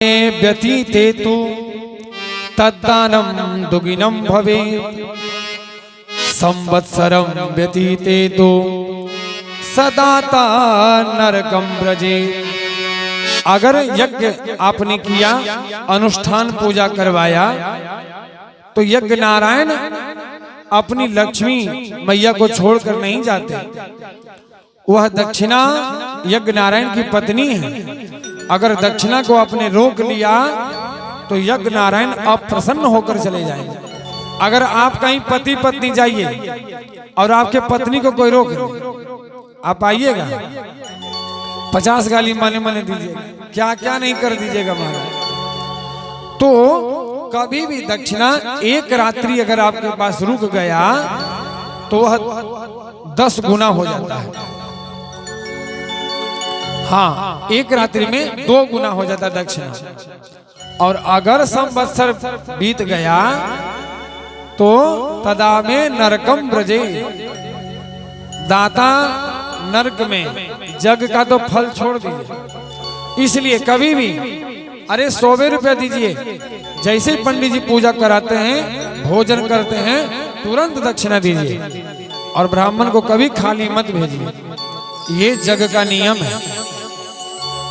व्यतीते तु तद्दानं दुगिनं भवेत्। संवत्सरं व्यतीते तु सदाता नरकं व्रजेत्। अगर यज्ञ आपने किया, अनुष्ठान पूजा करवाया, तो यज्ञ नारायण अपनी लक्ष्मी मैया को छोड़कर नहीं जाते। वह दक्षिणा यज्ञ नारायण की पत्नी है। अगर दक्षिणा को आपने रोक लिया तो यज्ञ नारायण अप्रसन्न होकर चले जाएंगे। अगर आप कहीं पति पत्नी जाइए और आपके पत्नी को कोई रोक ले, आप आइएगा 50 गाली माने माने दीजिएगा, क्या क्या नहीं कर दीजिएगा महाराज। तो कभी भी दक्षिणा एक रात्रि अगर आपके पास रुक गया तो वह 10 गुना हो जाता है। हाँ, एक रात्रि में 2 गुना हो जाता है दक्षिणा। और अगर संवत्सर बीत गया तो तदा में नरकम व्रजे। दाता नरक में, जग का तो फल छोड़ दीजिए। इसलिए कभी भी अरे 100 रुपया दीजिए, जैसे पंडित जी पूजा कराते हैं, भोजन करते हैं, तुरंत दक्षिणा दीजिए। और ब्राह्मण को कभी खाली मत भेजिए, ये जग का नियम है।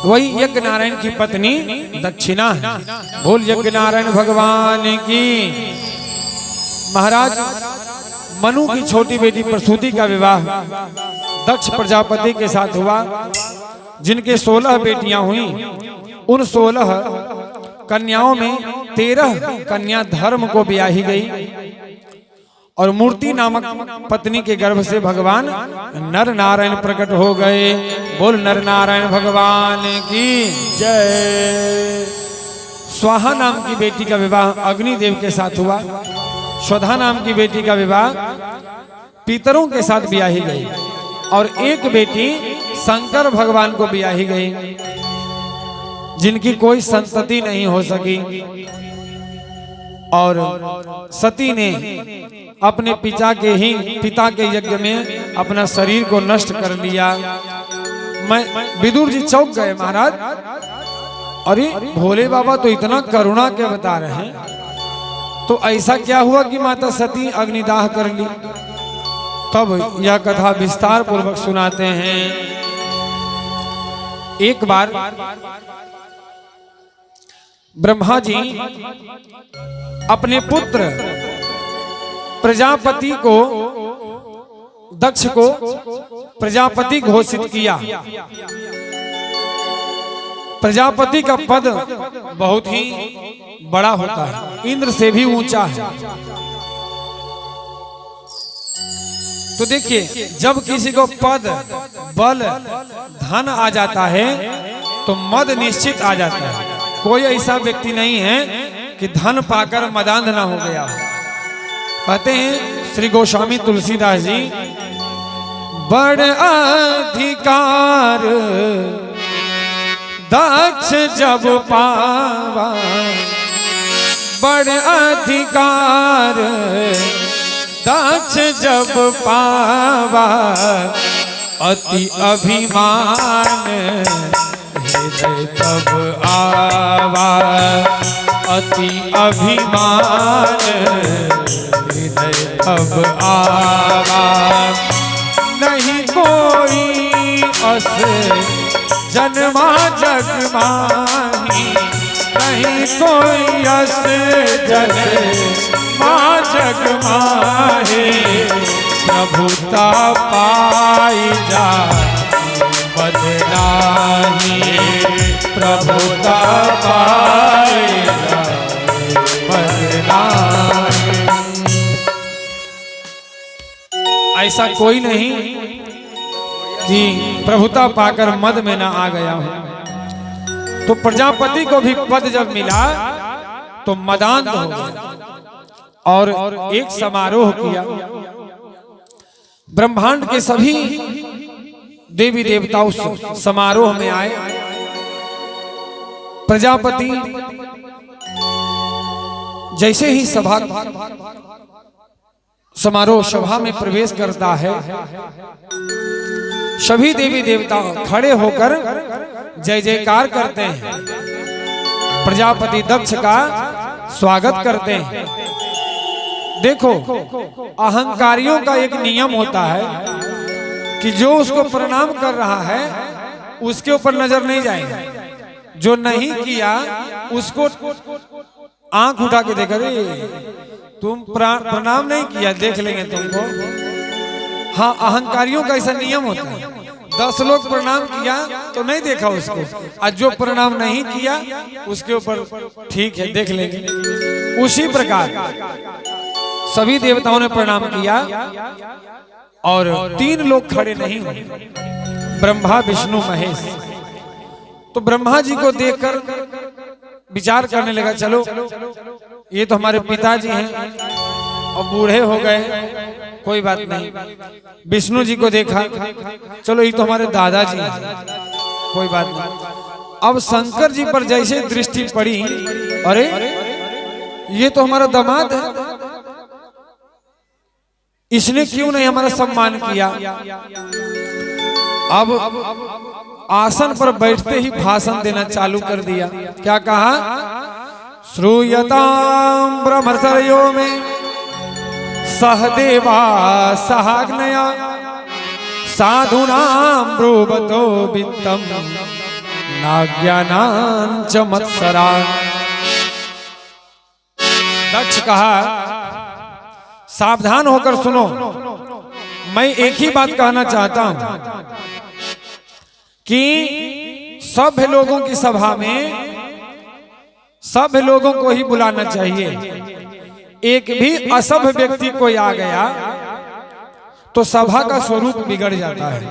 वही यज्ञ नारायण की पत्नी दक्षिणा है। बोल यज्ञ नारायण भगवान की। महाराज मनु की छोटी बेटी प्रसूति का विवाह दक्ष प्रजापति के साथ हुआ, जिनके 16 बेटियां हुई। उन 16 कन्याओं में 13 कन्या धर्म को ब्याही गई और मूर्ति नामक पत्नी के गर्भ से भगवान नर नारायण प्रकट हो गए। बोल नर नारायण भगवान की जय। स्वाहा नाम की बेटी का विवाह अग्निदेव के साथ हुआ। स्वधा नाम की बेटी का विवाह पितरों के साथ ब्याही गई। और एक बेटी शंकर भगवान को ब्याही गई, जिनकी कोई संतति नहीं हो सकी। और सती ने अपने पिता के यज्ञ में अपना शरीर को नष्ट कर लिया। मैं विदुर जी चौंक गए, महाराज अरे भोले बाबा तो इतना करुणा के बता रहे हैं, तो ऐसा क्या हुआ कि माता सती अग्निदाह कर ली। तब यह कथा विस्तार पूर्वक सुनाते हैं। एक बार ब्रह्मा जी अपने पुत्र प्रजापति को, दक्ष को प्रजापति घोषित किया। प्रजापति का पद बहुत ही बड़ा होता है, इंद्र से भी ऊंचा है। तो देखिए, जब किसी को पद, बल, धन आ जाता है तो मद निश्चित आ जाता है। कोई ऐसा व्यक्ति नहीं है कि धन पाकर मदांध ना हो गया। कहते हैं श्री गोस्वामी तुलसीदास जी, बड़ अधिकार दक्ष जब पावा, बड़ अधिकार दक्ष जब पावा, अति अभिमान हृदय तब आवा, अति अभिमान हृदय तब आवा। नहीं कोई अस जन्मा जग माही, नहीं कोई अस जन्मा जग माही, प्रभुता पाई जा बदनाही, प्रभुता पाई जा बदनाही। ऐसा कोई नहीं कि प्रभुता पाकर मद में ना आ गया हो। तो प्रजापति को भी पद जब मिला तो मदांध हो गया और एक समारोह किया। ब्रह्मांड के सभी देवी देवता उस समारोह में आए। प्रजापति जैसे ही समारोह सभा में प्रवेश करता है, सभी देवी देवता खड़े होकर जय जयकार करते हैं। प्रजापति दक्ष का स्वागत करते हैं। देखो, अहंकारियों का एक नियम होता है कि जो उसको प्रणाम कर रहा है उसके ऊपर नजर नहीं जाएगा, जो नहीं किया उसको आंख उठा के देखा, रे तुम प्रणाम नहीं किया, देख लेंगे तुमको। हाँ, अहंकारियों का ऐसा नियम होता है। 10 लोग प्रणाम किया तो नहीं देखा उसको, और जो प्रणाम नहीं किया उसके ऊपर ठीक है देख लेंगे। उसी प्रकार सभी देवताओं ने प्रणाम किया और 3 लोग खड़े नहीं हुए, ब्रह्मा विष्णु महेश। तो ब्रह्मा जी को देखकर विचार करने लगा, चलो ये तो हमारे पिताजी हैं और बूढ़े हो गए, कोई बात नहीं। विष्णु जी को देखा, चलो ये तो हमारे दादाजी हैं, कोई बात नहीं। अब शंकर जी पर जैसे दृष्टि पड़ी, अरे ये तो हमारा दामाद है, इसने क्यों नहीं हमारा सम्मान किया। अब आसन पर बैठते ही भाषण देना चालू कर दिया। क्या कहा? श्रूयतां ब्रह्मचर्यो में सहदेवा सहाग्नया साधूनां ब्रूवतो वित्तम नाज्ञानां च मत्सरा। दक्ष कहा, सावधान होकर सुनो, मैं एक ही बात कहना चाहता हूं कि सभ्य लोगों की सभा में सभ्य लोगों को ही बुलाना चाहिए। एक भी असभ्य व्यक्ति कोई आ गया तो सभा का स्वरूप बिगड़ जाता है।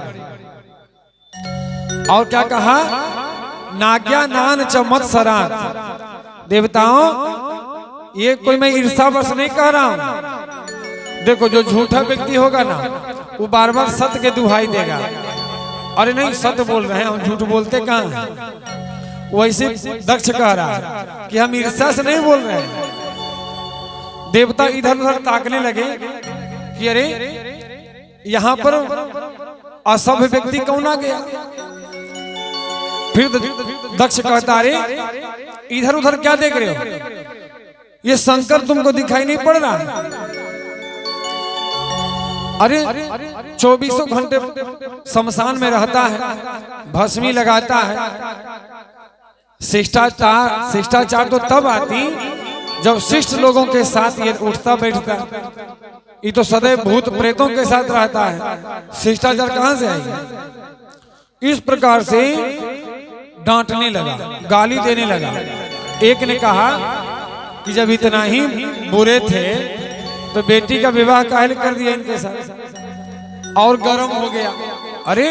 और क्या कहा? नाज्ञानान च मत्सरात्। देवताओं, ये कोई मैं ईर्ष्यावश नहीं कह रहा हूं। देखो, जो झूठा व्यक्ति होगा ना, वो बार बार सत्य के दुहाई देगा, अरे नहीं सत्य बोल रहे हैं, हम झूठ बोलते कहाँ हैं। वैसे दक्ष कह रहा है कि हम ईर्ष्या से नहीं बोल रहे हैं। देवता इधर उधर ताकने लगे कि अरे यहाँ पर असभ्य व्यक्ति कौन आ गया। फिर दक्ष कहता, अरे इधर उधर क्या देख रहे हो, ये शंकर तुमको दिखाई नहीं पड़ रहा है। अरे 24 घंटे शमशान में रहता है, भस्मी लगाता है। शिष्टाचार तो तब आती जब शिष्ट लोगों के साथ ये उठता बैठता। ये तो सदैव भूत प्रेतों के साथ रहता है, शिष्टाचार कहां से आएगा। इस प्रकार से डांटने लगा, गाली देने लगा। एक ने कहा कि जब इतना ही बुरे थे तो बेटी का विवाह काहे कर दिया इनके साथ। और गर्म हो गया, अरे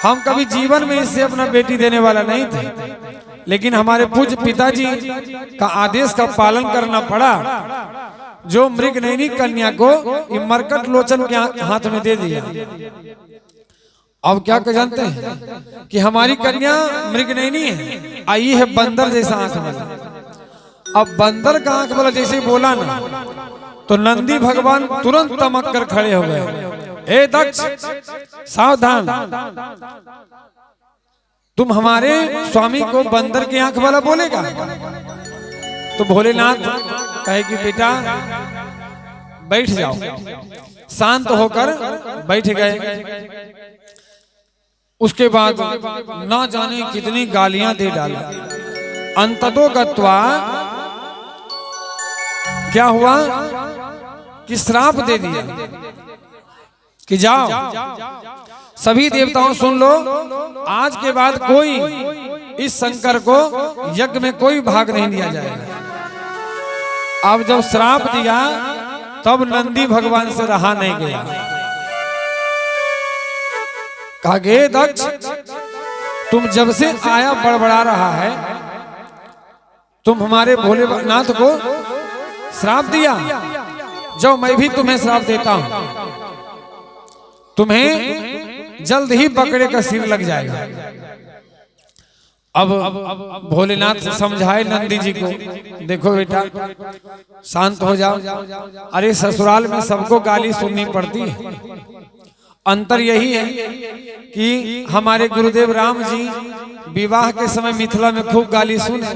हम कभी जीवन में इससे अपना बेटी देने वाला नहीं थे, लेकिन हमारे पूज्य पिताजी का आदेश का पालन करना पड़ा, जो मृगनयनी कन्या को मरकट लोचन के हाथ में दे दिया। अब क्या जानते हैं कि हमारी कन्या मृगनयनी है, आई है बंदर जैसा आंख वाला। अब बंदर का आंख वाला जैसे बोला ना, तो नंदी भगवान तुरंत तमक कर खड़े हो गए। ए दक्ष, सावधान, तुम हमारे स्वामी को बंदर की आंख वाला बोलेगा। तो भोलेनाथ कहे कि बेटा बैठ जाओ। शांत होकर बैठ गए। उसके बाद ना जाने कितनी गालियां दे डाला। अंततो गत्वा क्या हुआ कि श्राप दे दिया कि जाओ सभी देवताओं सुन लो, आज के बाद कोई इस शंकर को यज्ञ में कोई भाग नहीं दिया जाएगा। अब जब श्राप दिया तब नंदी भगवान से रहा नहीं गया। कहा गे दक्ष, तुम जब से आया बड़बड़ा रहा है, तुम हमारे भोलेनाथ को श्राप दिया, जो मैं भी तुम्हें श्राप देता हूं, तुम्हें जल्द ही बकरे का सिर लग जाएगा। अब भोलेनाथ समझाए नंदी जी को, देखो बेटा शांत हो जाओ। अरे ससुराल में सबको गाली सुननी पड़ती है, अंतर यही है कि हमारे गुरुदेव राम जी विवाह के समय मिथिला में खूब गाली सुने।